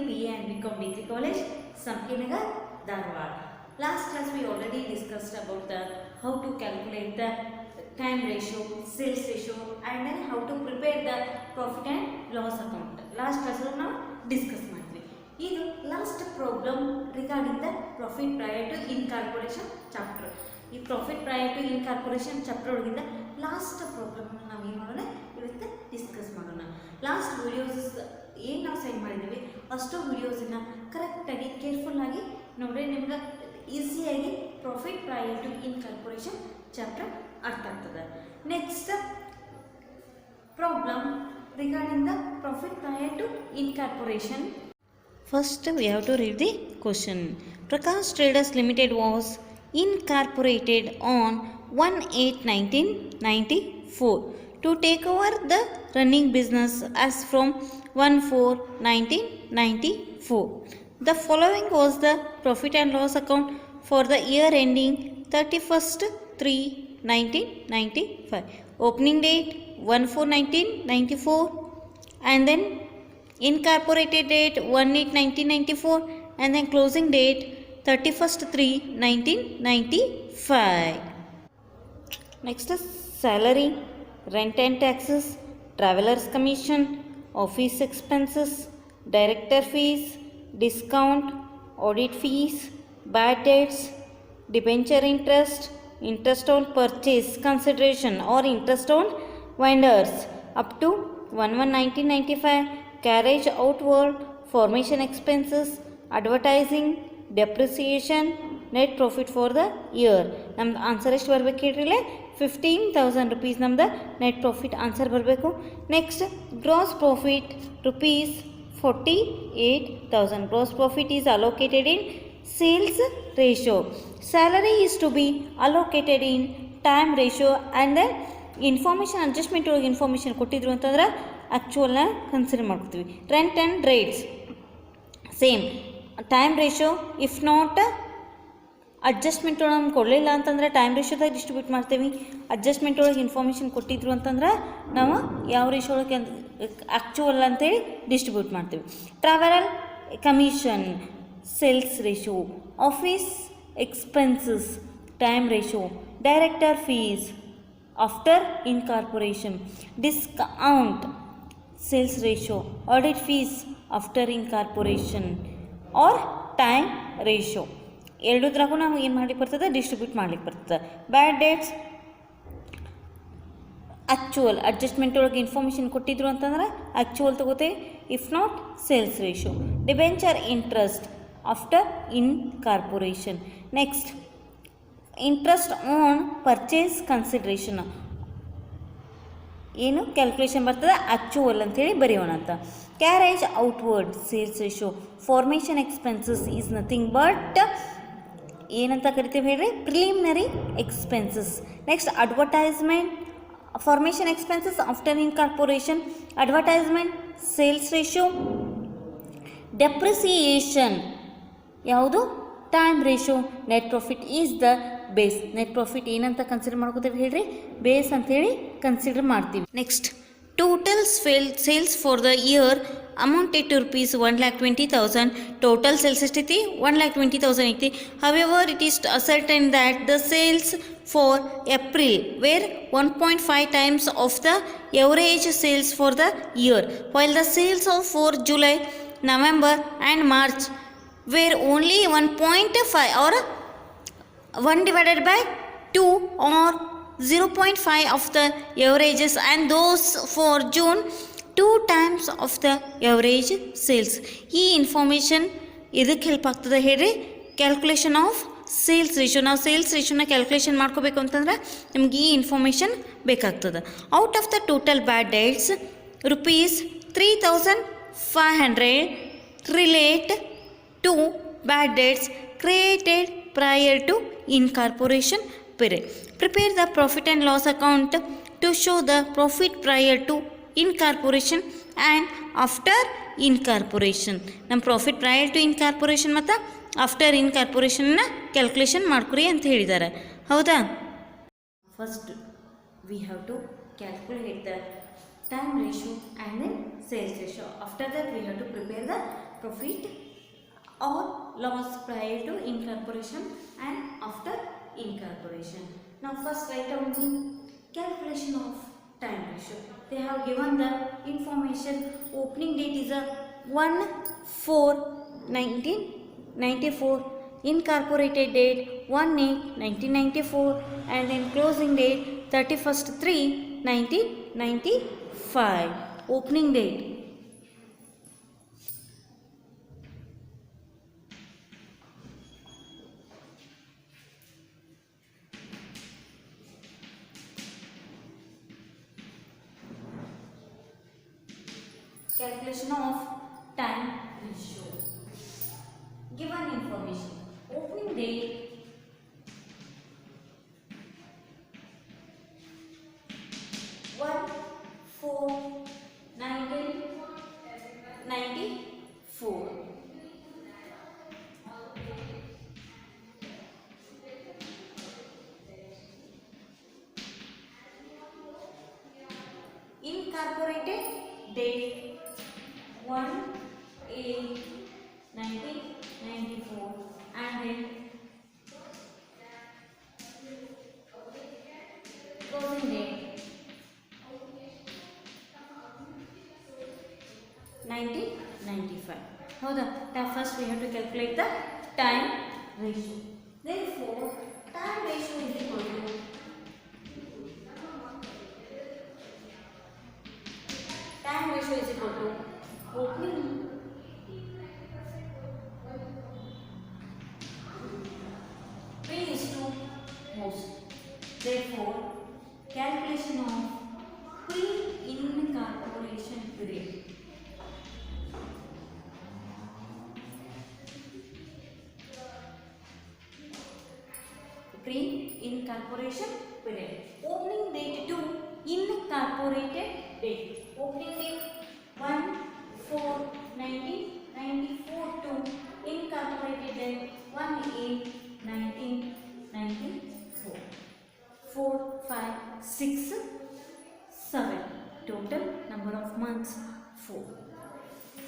BA and BCom Degree College, Samkinagar, Dharwad. Last class we already discussed about the how to calculate the time ratio, sales ratio, and then how to prepare the profit and loss account. Last class ನಾವು discuss ಮಾಡಿದ್ವಿ. ಈಗ last problem regarding the profit prior to incorporation chapter. ಈ profit prior to incorporation chapter ಒಳಗಿಂದ last ಪ್ರಾಬ್ಲಮ್ನ ನಾವು ಏನು ಮಾಡೋಣ ಇವತ್ತು ಡಿಸ್ಕಸ್ ಮಾಡೋಣ. ಲಾಸ್ಟ್ ವಿಡಿಯೋಸ್ ಏನು ನಾವು ಸೆಂಡ್ ಮಾಡಿದ್ದೀವಿ ಅಷ್ಟು ವಿಡಿಯೋಸನ್ನು ಕರೆಕ್ಟಾಗಿ ಕೇರ್ಫುಲ್ಲಾಗಿ ನೋಡ್ರಿ, ನಿಮ್ಗೆ ಈಸಿಯಾಗಿ profit prior to incorporation chapter ಅರ್ಥ ಆಗ್ತದೆ. Next problem regarding the profit prior to incorporation. First, we have to read the question. Prakash Traders Limited was incorporated on 1/8/1994 to take over the running business as from 1/4/1994. The following was the profit and loss account for the year ending 31/3/1995. Opening date 1/4/1994 and then incorporated date 1/8/1994 and then closing date 31/3/1995. Next is salary, rent and taxes, travelers commission, office expenses, director fees, discount, audit fees, bad debts, debenture interest, interest on purchase consideration or interest on vendors up to 1/1/1995, carriage outward, formation expenses, advertising, depreciation, net profit for the year. ನಮ್ದು answer ಎಷ್ಟು ಬರಬೇಕು ಹೇಳ್ರಿ, 15,000 rupees ನಮ್ದು net profit answer ಬರಬೇಕು. Next gross profit rupees 48,000. Gross profit is allocated in sales ratio. Salary is to be allocated in time ratio and the information adjustment ಒಳಗೆ information ಕೊಟ್ಟಿದ್ರು ಅಂತಂದ್ರೆ ಆ್ಯಕ್ಚುವಲ್ನ ಕನ್ಸಿಡರ್ ಮಾಡ್ತೀವಿ. Rent and rates same time ratio. If not adjustment ಒಳಗೆ ನಮ್ಗೆ ಕೊಡಲಿಲ್ಲ ಅಂತಂದ್ರೆ time ರೇಷಿಯೋದಾಗ ಡಿಸ್ಟ್ರಿಬ್ಯೂಟ್ ಮಾಡ್ತೀವಿ. ಅಡ್ಜಸ್ಟ್ಮೆಂಟ್ ಒಳಗೆ ಇನ್ಫಾರ್ಮೇಷನ್ ಕೊಟ್ಟಿದ್ರು ಅಂತಂದ್ರೆ ನಾವು ಯಾವ ರೇಷಿಯೋ ಒಳಗೆ ಆ್ಯಕ್ಚುವಲ್ ಅಂತೇಳಿ ಡಿಸ್ಟ್ರಿಬ್ಯೂಟ್ ಮಾಡ್ತೀವಿ. Travel commission sales ratio, office expenses time ratio, director fees after incorporation, discount sales ratio, audit fees after incorporation or time ratio. ಎರಡೂದ್ರಾಗೂ ನಾವು ಏನು ಮಾಡ್ಲಿಕ್ಕೆ ಬರ್ತದೆ, ಡಿಸ್ಟ್ರಿಬ್ಯೂಟ್ ಮಾಡ್ಲಿಕ್ಕೆ ಬರ್ತದೆ. ಬ್ಯಾಡ್ ಡೇಟ್ಸ್ ಆ್ಯಕ್ಚುವಲ್ ಅಡ್ಜಸ್ಟ್ಮೆಂಟ್ ಒಳಗೆ ಇನ್ಫಾರ್ಮೇಷನ್ ಕೊಟ್ಟಿದ್ರು ಅಂತಂದ್ರೆ ಆ್ಯಕ್ಚುವಲ್ ತಗೋತೇವೆ. If not sales ratio. Debenture interest after incorporation. Next interest on purchase consideration ಏನು ಕ್ಯಾಲ್ಕುಲೇಷನ್ ಬರ್ತದೆ ಆ್ಯಕ್ಚುವಲ್ ಅಂಥೇಳಿ ಬರೆಯೋಣ ಅಂತ. Carriage outward sales ratio. Formation expenses is nothing but ಏನಂತ ಕರಿತೀವಿ ಹೇಳ್ರಿ, preliminary expenses. Next advertisement formation expenses after incorporation, advertisement sales ratio. Depreciation ಯಾವುದು, time ratio. Net profit is the base. Net profit ಏನಂತ consider ಮಾಡ್ಕೋತೀವಿ ಹೇಳ್ರಿ, base ಅಂಥೇಳಿ consider ಮಾಡ್ತೀವಿ. Next total sales for the year amounted to rupees 1,20,000. Total sales ಎಷ್ಟೈತಿ, 1,20,000 ಐತಿ. However it is ascertain that the sales for April wear 1.5 times of the average sales for the year, while the sales for July, November and March were only 1.5 or 1/2 or 0.5 of the averages, and those for June 2 times of the average sales. ಈ information ಇದಕ್ಕೆ help ಆಗ್ತದೆ ಹೇಳ್ರಿ, calculation of sales ratio. ನಾವು sales ರೇಷಿಯೋನ calculation ಮಾಡ್ಕೋಬೇಕು ಅಂತಂದ್ರೆ ನಮ್ಗೆ ಈ information ಬೇಕಾಗ್ತದೆ. Out of the total bad dates rupees 3,500 relate to bad debts created prior to incorporation period. Prepare the profit and loss account to show the profit prior to incorporation and after incorporation. ನಮ್ಮ profit prior to incorporation ಮತ್ತು after ಇನ್ಕಾರ್ಪೊರೇಷನ್ನ calculation ಮಾಡ್ಕೊರಿ ಅಂತ ಹೇಳಿದ್ದಾರೆ, ಹೌದಾ? First we have to calculate the time ratio and then sales ratio. After that we have to prepare the profit or loss prior to incorporation and after incorporation. Now first write down the calculation of time ratio. They have given the information. Opening date is a 1/4/1994. Incorporated date 1/8/1994, and then closing date 31/3/1995. Opening date. Calculation of time ratio. Given information. Opening date 1/4/1994. Incorporated date 1/8/1994, and then closing date 1995. ಹೌದಾ? Now first we have to calculate the time ratio. Therefore, time ratio is equal to opening P is to most. Therefore, calculation of pre-incorporation period. Pre-incorporation period. Opening date to incorporated date. Opening date 1/4/1994 to incorporated date 1/8/1994. 4, 5, 6, 7. Total number of months 4.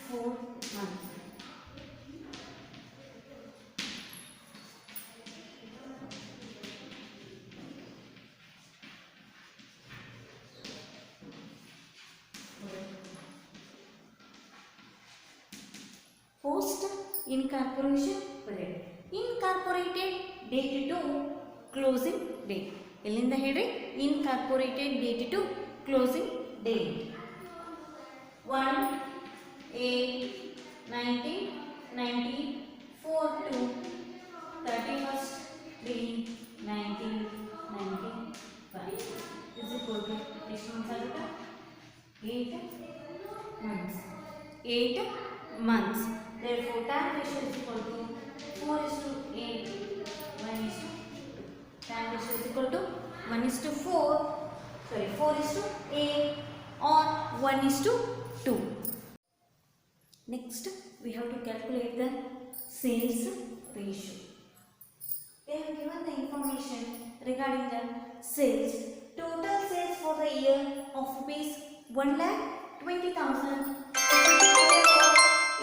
4 months. Post incorporation period. Incorporated date to closing date. ಎಲ್ಲಿಂದ ಹೇಳ್ರಿ? Incorporated date to closing date 1/8/1994 to 31/3/1995 is equal to ಎಷ್ಟು months ಆಗುತ್ತೆ? 8 months. 8 months. Therefore, time ratio is equal to 4:8, 1:2. Time ratio is equal to 1:4, 4:8 or 1:2. Next, we have to calculate the sales ratio. They have given the information regarding the sales. Total sales for the year of ₹1,20,000.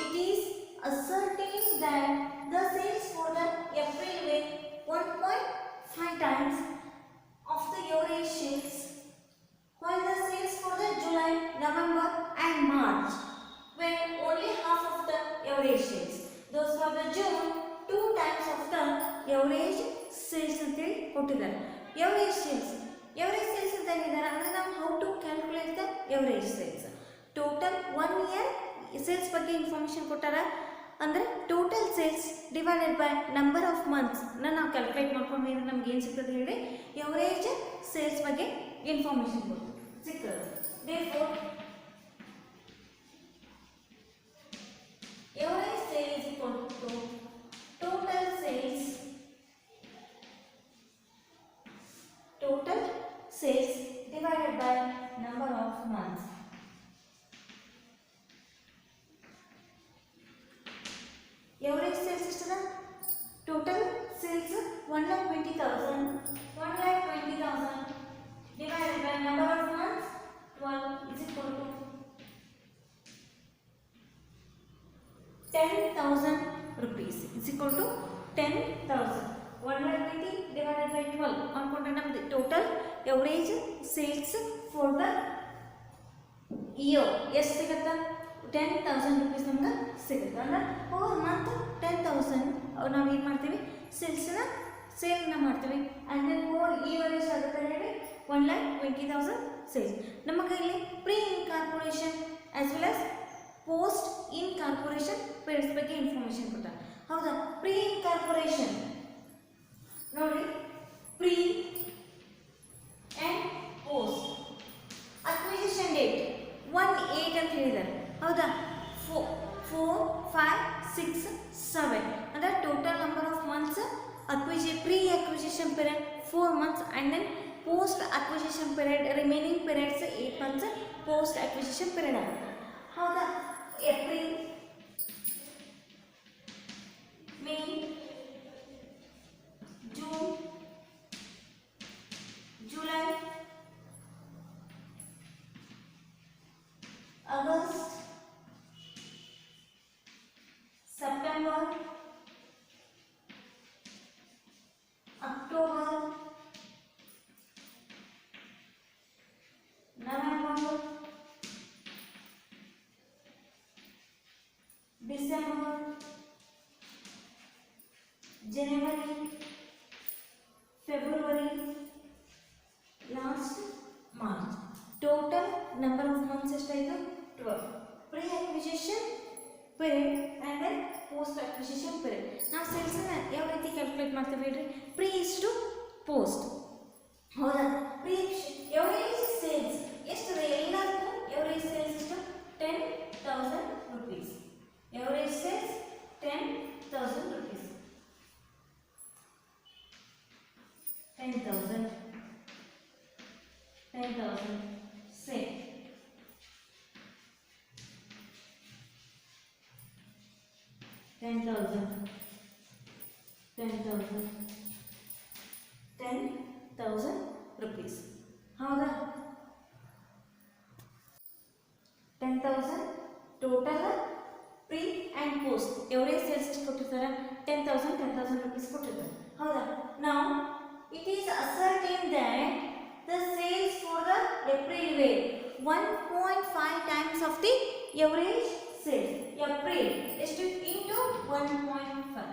It is ascertained that the sales for the April were 1.5 times of the average sales, while the sales for the July, November and March were only half of the average sales. Those for the June 2 times of the average sales ಅಂತ ಹೇಳಿ ಕೊಟ್ಟಿದ್ದಾರೆ. average sales ಅಂತ ಹೇಳಿದ್ದಾರೆ ಅಂದ್ರೆ ನಾವು how to calculate the average sales. Total 1 year sales ಬಗ್ಗೆ information ಕೊಟ್ಟಾರ ಅಂದರೆ total sales divided by number of months ನಾವು ಕ್ಯಾಲ್ಕುಲೇಟ್ ಮಾಡ್ಕೊಂಡ್ರೆ ನಮ್ಗೆ ಏನು ಸಿಗ್ತದೆ ಹೇಳಿ? ಎವರೇಜ್ ಸೇಲ್ಸ್ ಬಗ್ಗೆ ಇನ್ಫಾರ್ಮೇಷನ್ ಸಿಗ್ತದೆ. Therefore, average sale is equal to total sales divided by number of months. Average sales ಎಷ್ಟದ? Total sales 1,20,000 divided by number of months 12 is equal to 10,000 rupees is equal to 10,000. 120 divided by 12 ಅನ್ಕೊಂಡ್ರೆ ನಮ್ದು total average sales for the year ಎಷ್ಟು ಸಿಗುತ್ತೆ 10,000 rupees ನಮ್ಗೆ ಸಿಗುತ್ತೆ ಅಂದ್ರೆ per month 10,000 ನಾವು ಏನು ಮಾಡ್ತೀವಿ ಸೇಲ್ನ ಮಾಡ್ತೀವಿ ಆ್ಯಂಡ್ ದೆನ್ ಫೋರ್ ಇಯರ್ ಎಷ್ಟು ಆಗುತ್ತೆ ಹೇಳಿ 1,20,000 ಸೇಲ್ಸ್ ನಮಗೆ ಇಲ್ಲಿ pre incorporation as well as post incorporation periods ಬಗ್ಗೆ ಇನ್ಫಾರ್ಮೇಷನ್ ಕೊಡ್ತಾರೆ ಹೌದಾ ಪ್ರೀ ಇನ್ಕಾರ್ಪೊರೇಷನ್ ನೋಡಿ pre and post acquisition date 1/8 ಅಂತ ಹೇಳಿದ್ದಾರೆ ಹೌದಾ 4, 5, 6, 7 ಅಂದರೆ total number of months pre acquisition period 4 months and then post acquisition period remaining periods 8 months post acquisition period ಆಗುತ್ತೆ ಹೌದಾ April May June July August September October November, December, January, February, last March. Total number of months is 12. Pre-acquisition period and then post-acquisition period. Now sales ಯಾವ ರೀತಿ calculate ಮಾಡ್ತೀವಿ ಹೇಳ್ರಿ pre is to post ಹೌದಾ pre average sales ಎಷ್ಟಿದೆ ಎಲ್ಲದಕ್ಕೂ average sales ಎಷ್ಟು 10,000 rupees average sales 10,000 rupees 10,000 sale 10,000 rupees ಹೌದಾ 10,000 total pre and post average sales ಕೊಟ್ಟಿರ್ತಾರೆ 10,000 rupees ಕೊಟ್ಟಿರ್ತಾರೆ ಹೌದಾ ನಾವು it is ascertain that the sales for the April wear 1.5 times of the average sales April ಎಷ್ಟು into 1.5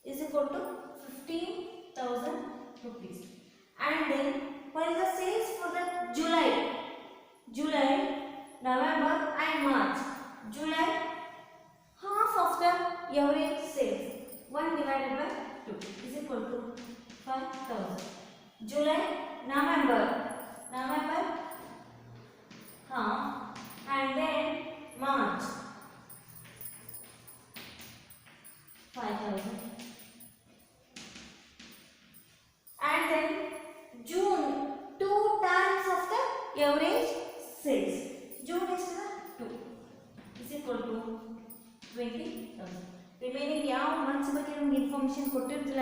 is equal to 15,000 rupees and then what is the sales for the July, November and March. July half of the average sales 1 divided by 2 is equal to 5,000. July, November half and then March 5,000 and then June 2 times of the average sales. June is 2 is equal to 20,000. Remaining ಯಾವ months ಬಗ್ಗೆ ನಮಗೆ information ಕೊಟ್ಟಿರ್ತಿಲ್ಲ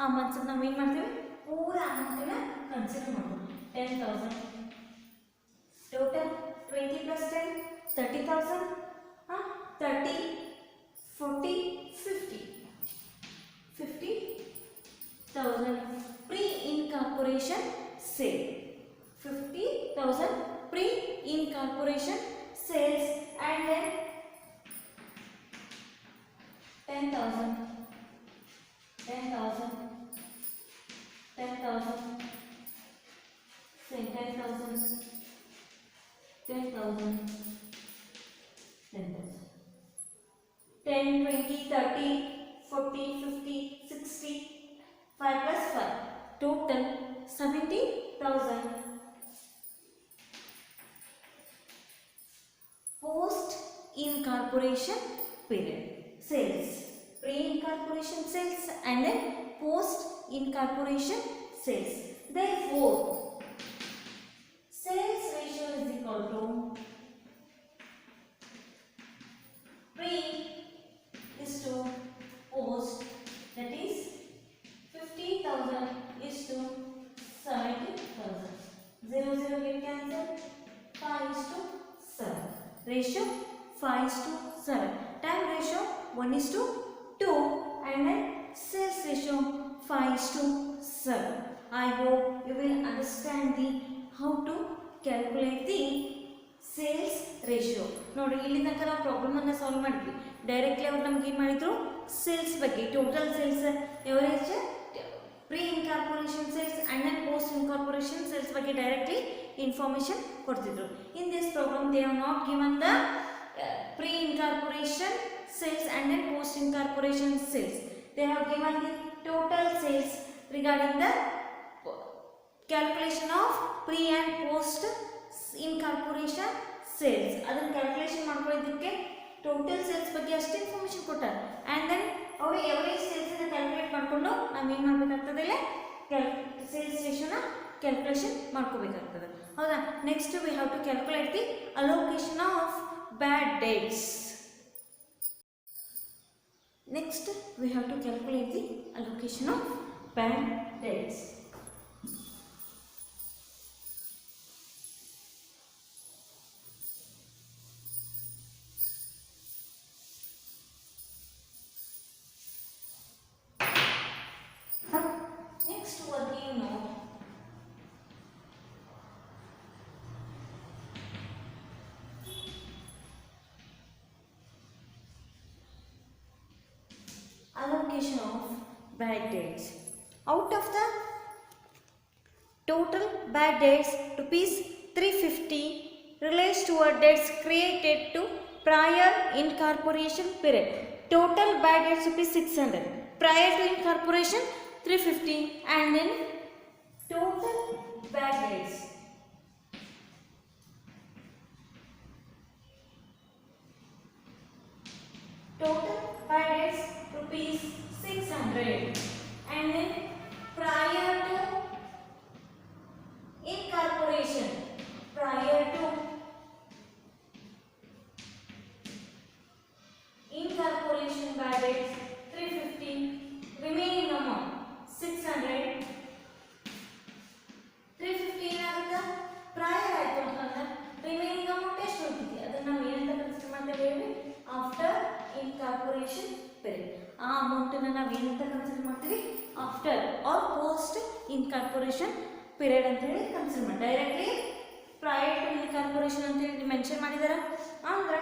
ಆ months ನಾವು ಏನು ಮಾಡ್ತೀವಿ ಪೂರಾ ಅಮೌಂಟನ್ನ consider ಮಾಡ್ತೀವಿ 10,000 total 20 plus 10 30,000 30 40 50,000 pre-incorporation sale 50,000 pre-incorporation sales and then 10,000 say 10,000 10, 20, 30, 40, 50, 60, 5 plus 5, total 70,000. Post incorporation period sales, pre-incorporation sales and then post incorporation sales. Therefore, sales ratio is equal to pre is to post, that is 50,000 is to 70,000. 0 get cancelled. 5 is to 7. Ratio 5 is to 7. 1:2, and then sales ratio 5:7. I hope you will understand the how to calculate the sales ratio. ನೋಡಿ ಇಲ್ಲಿ ತನಕ ನಾವು ಪ್ರಾಬ್ಲಮನ್ನು solve ಮಾಡಿದ್ವಿ. Directly ಅವ್ರು ನಮ್ಗೆ ಏನು ಮಾಡಿದ್ರು, sales ಬಗ್ಗೆ, total sales, average, pre incorporation sales and then post incorporation sales ಬಗ್ಗೆ ಡೈರೆಕ್ಟ್ಲಿ ಇನ್ಫಾರ್ಮೇಷನ್ ಕೊಡ್ತಿದ್ರು. In this problem they have not given the pre incorporation sales and then post incorporation sales. They have given the total sales regarding the calculation of pre and post incorporation sales. ಅದನ್ನ calculation ಮಾಡ್ಕೊಳ್ಳೋದಕ್ಕೆ total sales ಬಗ್ಗೆ ಅಷ್ಟೇ information ಕೊಟ್ಟಾರೆ. And then ಅವರು average ಸೇಲ್ಸನ್ನು calculate ಮಾಡಿಕೊಂಡು ನಾವು ಏನು ಮಾಡಬೇಕಾಗ್ತದೆ, ಇಲ್ಲ ಸೇಲ್ಸ್ ರೇಷಿಯೋನ ಕ್ಯಾಲ್ಕುಲೇಷನ್ ಮಾಡ್ಕೋಬೇಕಾಗ್ತದೆ. ಹೌದಾ? Next we have to calculate the allocation of bad debts. Next, we have to calculate the allocation of bad debts. Next, what do you know? Allocation of bad debts. Out of the total bad debts, rupees 350 relates to a debts created to prior incorporation period. Total bad debts rupees 600. Prior to incorporation 350, and then total bad debts. Total bad debts rupees 600, and then prior to incorporation, prior to incorporation bad debts 350, remaining amount 600. 350 ಏನಾಗುತ್ತೆ, prior ಆಯಿತು ಅಂತಂದ್ರೆ remaining amount ಎಷ್ಟು ಉಳಿದಿದೆ ಅದನ್ನು ನಾವು ಏನಂತ consider ಮಾಡ್ತೇವೆ, after incorporation period. ಆ ಅಮೌಂಟನ್ನು ನಾವು ಏನಂತ ಕನ್ಸಿಡರ್ ಮಾಡ್ತೀವಿ, after or post incorporation period ಅಂತ ಹೇಳಿ ಕನ್ಸಿಡರ್ ಮಾಡಿ. ಡೈರೆಕ್ಟ್ಲಿ ಪ್ರಯರ್ ಟು ಇನ್ಕಾರ್ಪೊರೇಷನ್ ಅಂತ ಹೇಳಿ ಮೆನ್ಷನ್ ಮಾಡಿದಾರೆ, ಅಂದ್ರೆ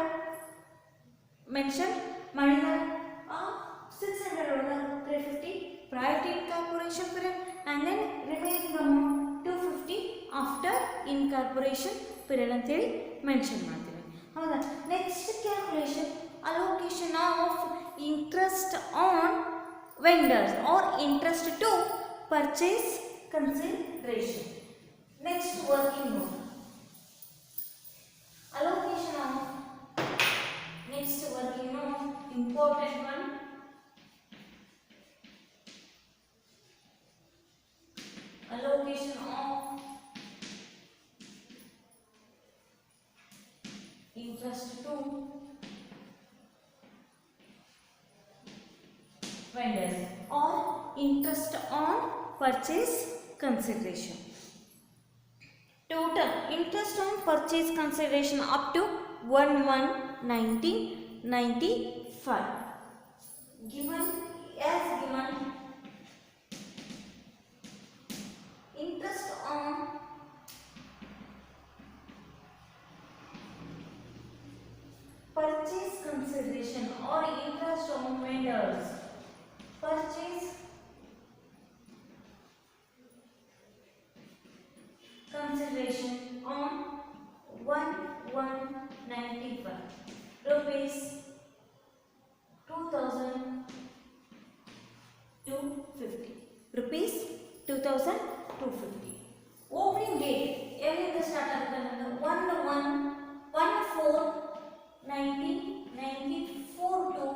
ಮೆನ್ಷನ್ ಮಾಡಿದಾರೆ 600 ಒಳಗೆ 350 prior to incorporation period, and then remaining amount 250 after incorporation period ಅಂತೇಳಿ ಮೆನ್ಷನ್ ಮಾಡ್ತೀವಿ. ಹೌದಾ? Next calculation allocation of interest on vendors or interest to purchase consideration. Next working note. Allocation of next working note, important one. Allocation of interest to vendors or interest on purchase consideration. Total interest on purchase consideration up to 1/1/1995 given as given. Interest on purchase consideration or interest on vendors purchase consideration on 1/1/95 rupees 2250 rupees 2250. Opening date ಎಲ್ಲಿಂದ start ಆಗುತ್ತೆ ಅಂದ್ರೆ 1/1/1994 to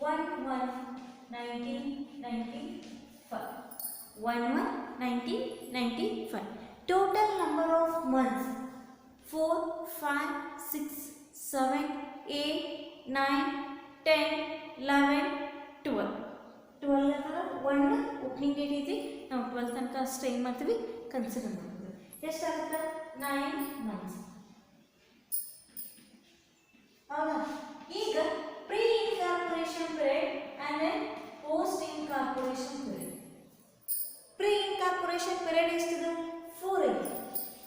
1/1/1995. 1/1/1995. Total number of months 4, 5, 6, 7, 8, 9, 10, 11, 12. 12 1 opening date ಐತಿ, ನಾವು 12 ತನಕ ಅಷ್ಟೇ ಏನು ಮಾಡ್ತೀವಿ, consider ಮಾಡ್ತೀವಿ. ಎಷ್ಟಾಗುತ್ತೆ, 9 months. ಹೌದಾ? ಈಗ pre incorporation incorporation period. Pre incorporation period ಎಷ್ಟಿದೆ? 4 ಇದೆ.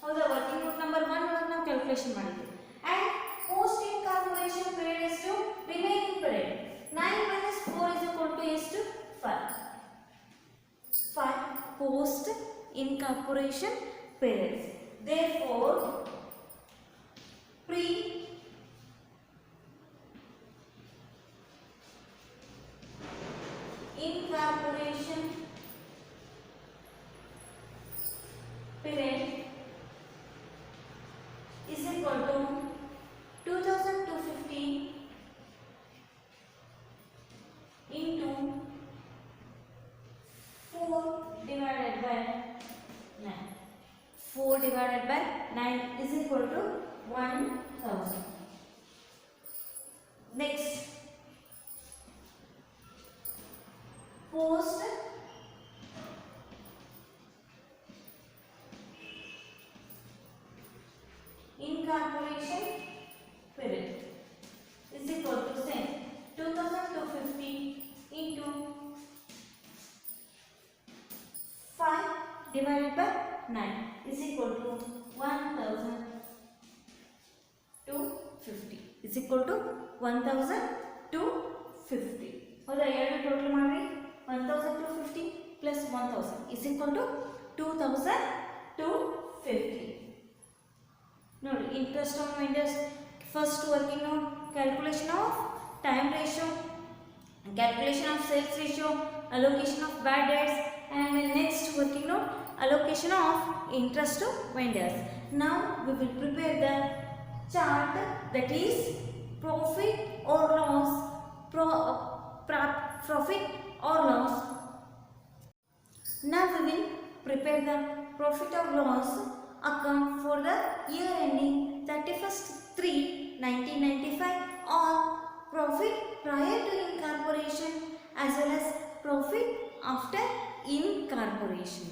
ಹೌದಾ? ವರ್ಕಿಂಗ್ ನೋಟ್ ನಂಬರ್ 1 ಒಳಗೆ ನಾವು ಕ್ಯಾಲ್ಕುಲೇಷನ್ ಮಾಡಿದ್ವಿ. ಆ್ಯಂಡ್ ಪೋಸ್ಟ್ ಇನ್ಕಾರ್ಪೊರೇಷನ್ ಪೀರಿಯಡ್ ಎಷ್ಟು? Remaining period 9 minus 4 is equal to ಎಷ್ಟು? 5. 5 post incorporation periods. Therefore, pre incorporation period is equal to 2250 into 4 divided by 9. 4 divided by 9 is equal to 1000. Next, post incorporation period is equal to same 2250 into 5 divided by 9 is equal to 1250 is equal to 1250. ಹೌದಾ? ಎರಡು total ಮಾಡಿ 1250 plus 1000 is equal to 2250. ನೋಡಿ, interest on vendors first working note, calculation of time ratio, calculation of sales ratio, allocation of bad debts, and next working note, allocation of interest to vendors. Now we will prepare the chart, that is profit or loss, profit or loss. Now we will prepare the profit or loss account for the year ending 31st 3 1995 or profit prior to incorporation as well as profit after incorporation.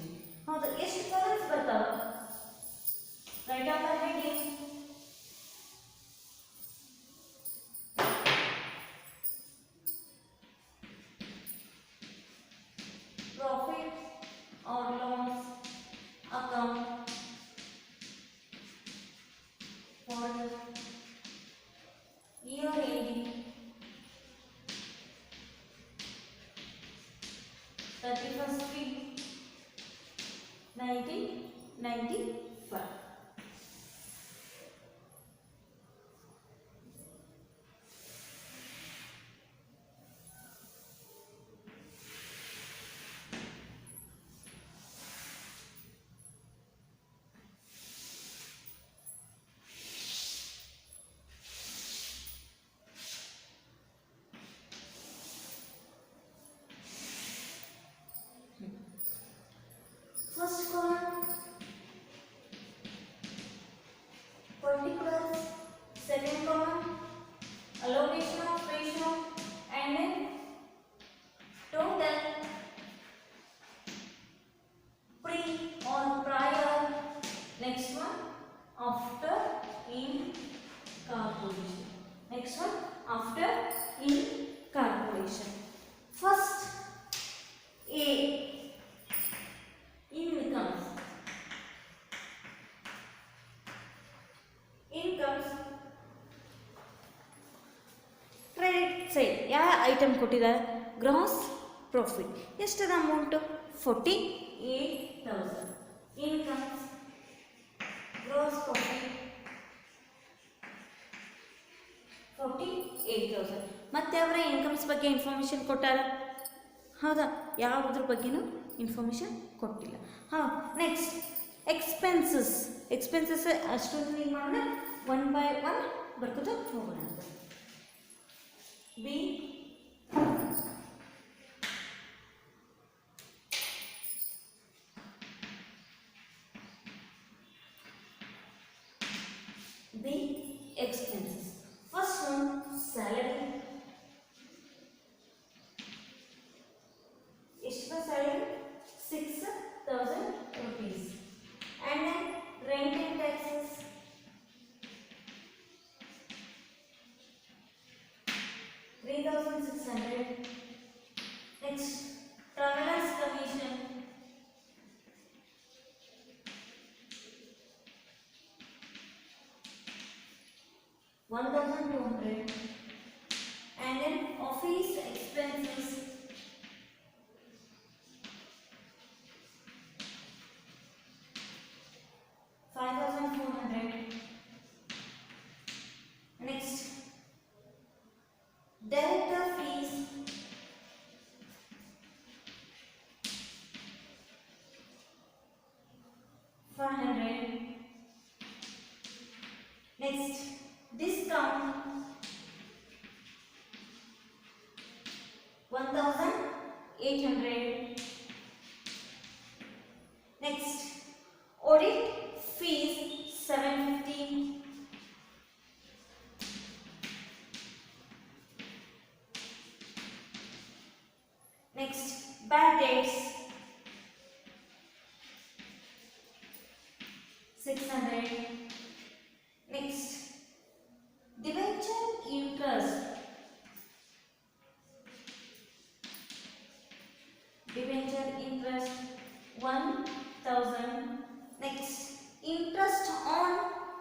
ಹೌದು, ಎಷ್ಟು columns ಬರ್ತಾವೆ? Right on the heading. Profit or loss account for the year ending 31st 3 1995. First column particulars, second column allocation of ratio, and then total pre or prior, next one after incorporation, next one after incorporation. First A, incomes. Incomes credit side ಯಾವ item ಕೊಟ್ಟಿದ್ದಾರೆ? Gross profit. ಎಷ್ಟದ amount? 48,000. Incomes gross profit 48,000. ಮತ್ತೆ ಅವರ incomes ಬಗ್ಗೆ information ಕೊಟ್ಟಾರ? ಹೌದಾ? ಯಾವುದ್ರ ಬಗ್ಗೆನೂ ಇನ್ಫಾರ್ಮೇಷನ್ ಕೊಟ್ಟಿಲ್ಲ. ಹಾಂ, ನೆಕ್ಸ್ಟ್ ಎಕ್ಸ್ಪೆನ್ಸಸ್. ಎಕ್ಸ್ಪೆನ್ಸಸ್ ಅಷ್ಟೊಂದು ಏನು ಮಾಡೋಣ, 1 by 1 ಬರ್ಕೋತ ಹೋಗೋಣ. B expenses. First one, salary. Extra salary 6,000 rupees. And then rent and taxes 3,600. Next, travelers commission 1200, and then office expenses 5400. Next, director fees 500. Next, discount 1800. Next, audit fees 750. Next, bad debts 600. Next, debenture interest 1000. Next, interest on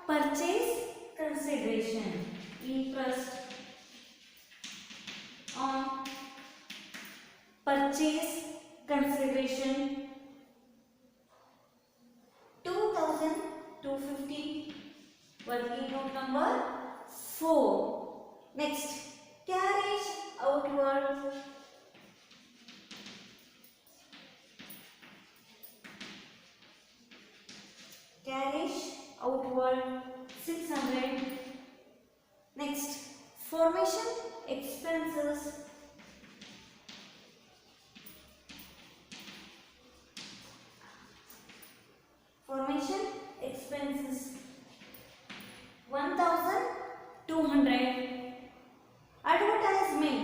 purchase consideration. Interest on purchase consideration 2250. Working note number 4. Next, carriage outward carriage outward 600. Next, formation expenses 1200. Advertisement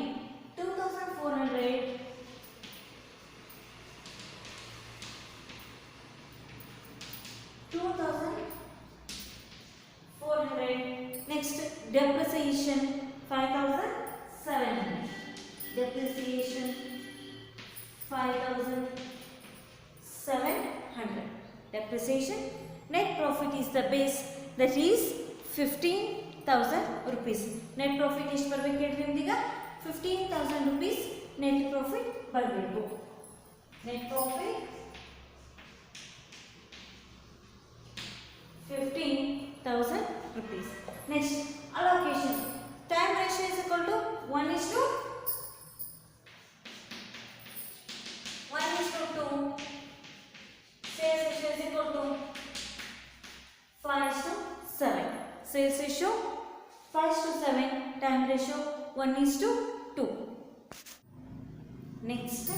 2400. Next, depreciation 5700. Depreciation 5700. Depreciation. Net profit is the base, that is 15,000 rupees. Net profit ಎಷ್ಟು ಬರಬೇಕು ಹೇಳ್ರಿ ನಿಮಗೆ 15,000 rupees net profit ಬರಬೇಕು. Net profit 15,000 rupees. Next, allocation. Time ratio is equal to 1:2. Sales ratio is equal to 5:7. Sales ratio 5:7. Time ratio 1:2. Next,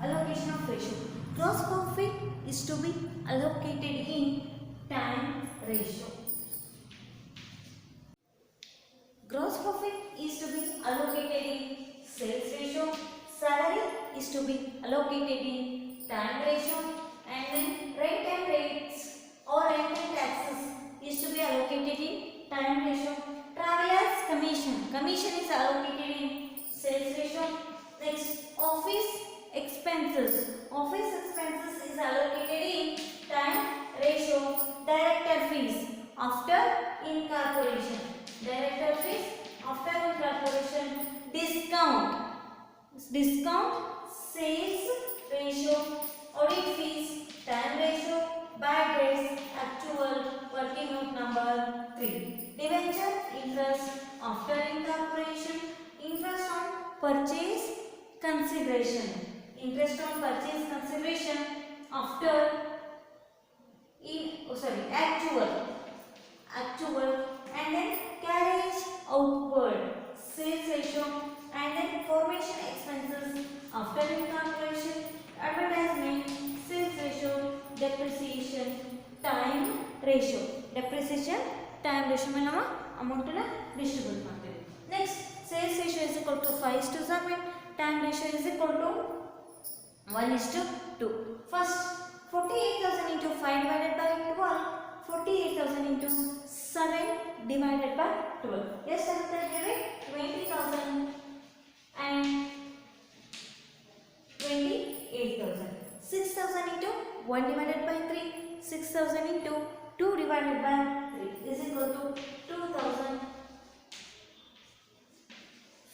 allocation of ratio. Gross profit is to be allocated in time ratio. Gross profit is to be allocated in sales ratio. Salary is to be allocated in time ratio, and then rent and rates or rent and taxes is to be allocated in time ratio. Travelers commission is allocated in sales ratio. Next, office expenses is allocated in time ratio. Director fees after incorporation. Discount sales ratio. Audit fees time ratio. Bad debts actual. Working note number 3. Debenture interest after incorporation. Interest on purchase consideration. After actual, and then carriage outward sales ratio, and then formation expenses after incorporation, advertisement, sales ratio, depreciation, time ratio ಮೇಲೆ ನಾವು ಅಮೌಂಟನ್ನು distribute ಮಾಡ್ತೀವಿ. Next, sales ratio is equal to 5:7. Time ratio is equal to 1:2. First 48,000 into 5 divided by 12. 48,000 into 7 divided by 12. ಎಷ್ಟಾಗುತ್ತೆ ಹೇಳಿ? 20,000 and 28. 6000 into 1 divided by 3, 6000 into 2 divided by 3 is equal to 2000,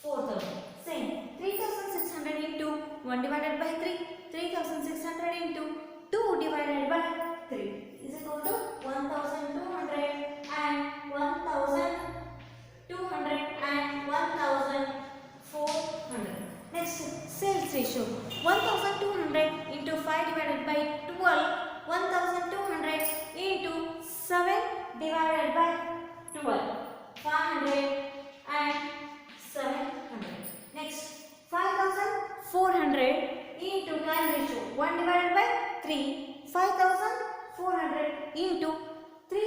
4000. Same, 3600 into 1 divided by 3, 3600 into 2 divided by 3 is equal to 1200 and 1200 and 1400. Next, sales ratio. 1200 into 5 divided by 12, 1200 into 7 divided by 12, 500 and 700. Next, 5400 into time ratio. 1 divided by 3, 5400 into 3,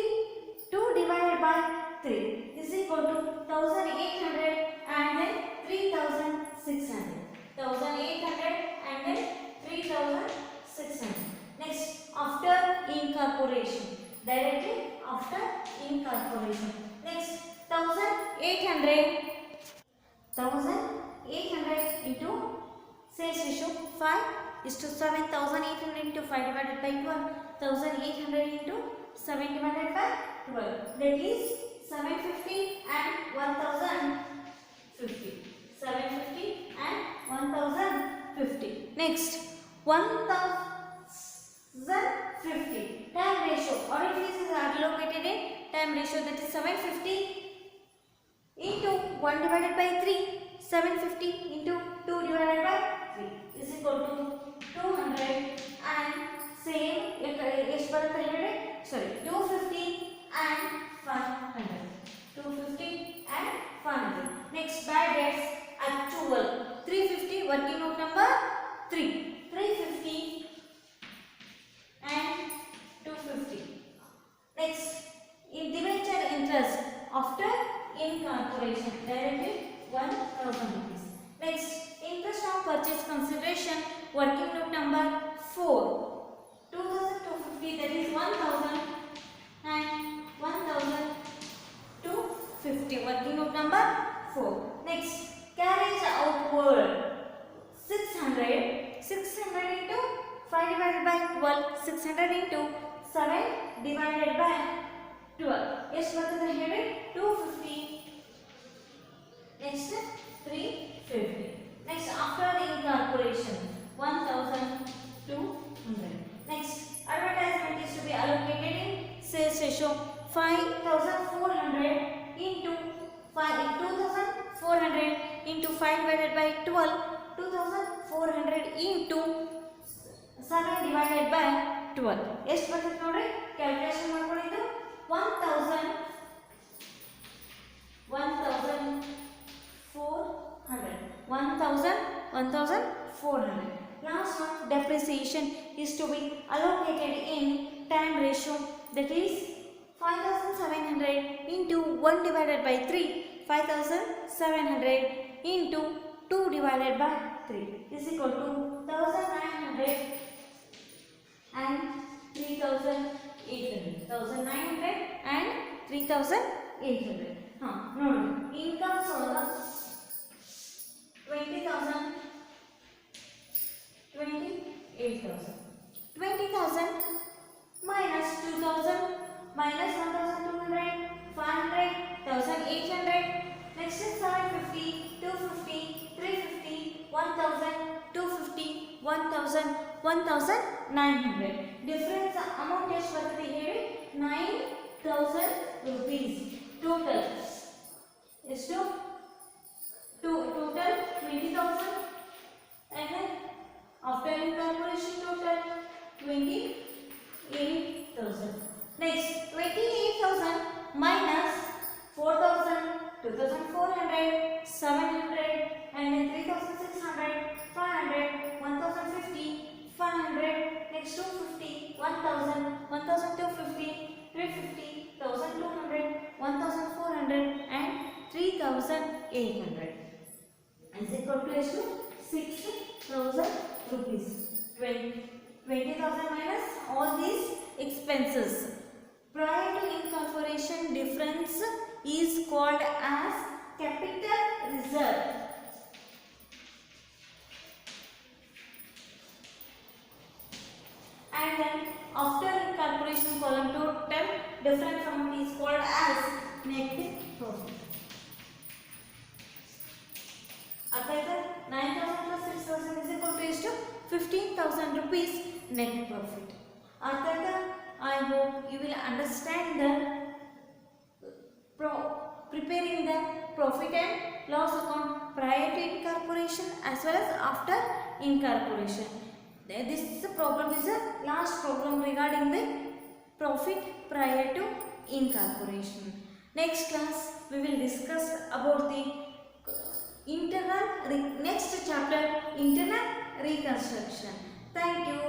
2 divided by 3 is equal to 1800 and then 3600. 1800 and then 3600. Next, after incorporation. Directly after incorporation. Next, 1800 into sales ratio 5 is to 7, 1800 into 5 divided by 12, 1800 into 7 divided by 12, that is 750 and 1050. 750 and 1050. Next, 1050 time ratio. Audit fees is allocated in time ratio, that is 750 into 1 divided by 3, 750 into 2 divided by 3 is equal to 200 and same 250 and 500. 250 and 500. Next, bad debts actual 350, working note number 3, 350 and 250. Next, in debenture interest after incorporation, directly 1000 rupees. Next, interest on purchase consideration, working note number 4, 2250, that is 1000 and 1250, working note number 4. Next, carriage outward 600 into 5 divided by 12, 600 into 7 divided by 12. Yes, what is the heading? 250. Next, 350. Next, after the incorporation, 1200. Next, advertisement is to be allocated in sales ratio 5400 into 2400 into 5 divided by 12, 2400 into 7 divided by 12. ಎಷ್ಟು ಬರ್ತದೆ ನೋಡಿ, calculation ಮಾಡ್ಕೊಳ್ಳಿ. 1400 1400. Last one, depreciation is to be allocated in time ratio, that is 5700 into 1 divided by 3, 5700 into 2 divided by 3 is equal to 1900 and 3800. 1900 and 3800. No. Income source 20,000, 28,000. 20,000 minus 2,000 minus 1,200, 500, 1,800. Next is 750, 250, 350, 1,000, 250, 1,000, 1,900. Difference amount ಎಷ್ಟು ಬರ್ತದೆ ಹೇಳಿ? 9,000 rupees. Total ಎಷ್ಟು? Total 20,000 and then after incorporation total 28,000. Next, 28,000 minus 4,000, 2,400, 700 and then 3,600, 500, 1,050, 500. Next, 250, 1,000, 1,250, 350, 1,200, 1,400 and 3,800 is equal to 6,000 rupees. 20,000 minus all these expenses. Prior to incorporation, difference is called as capital reserve. after incorporation column total difference amount is called as net profit. अर्थ आयता 9000 plus 6000 is equal to ಎಷ್ಟು 15000 rupees net profit. अर्थ आयता I hope you will understand the preparing the profit and loss account prior to incorporation as well as after incorporation. This problem is the last problem regarding the profit prior to incorporation. Next class we will discuss about the next chapter, internal reconstruction. Thank you.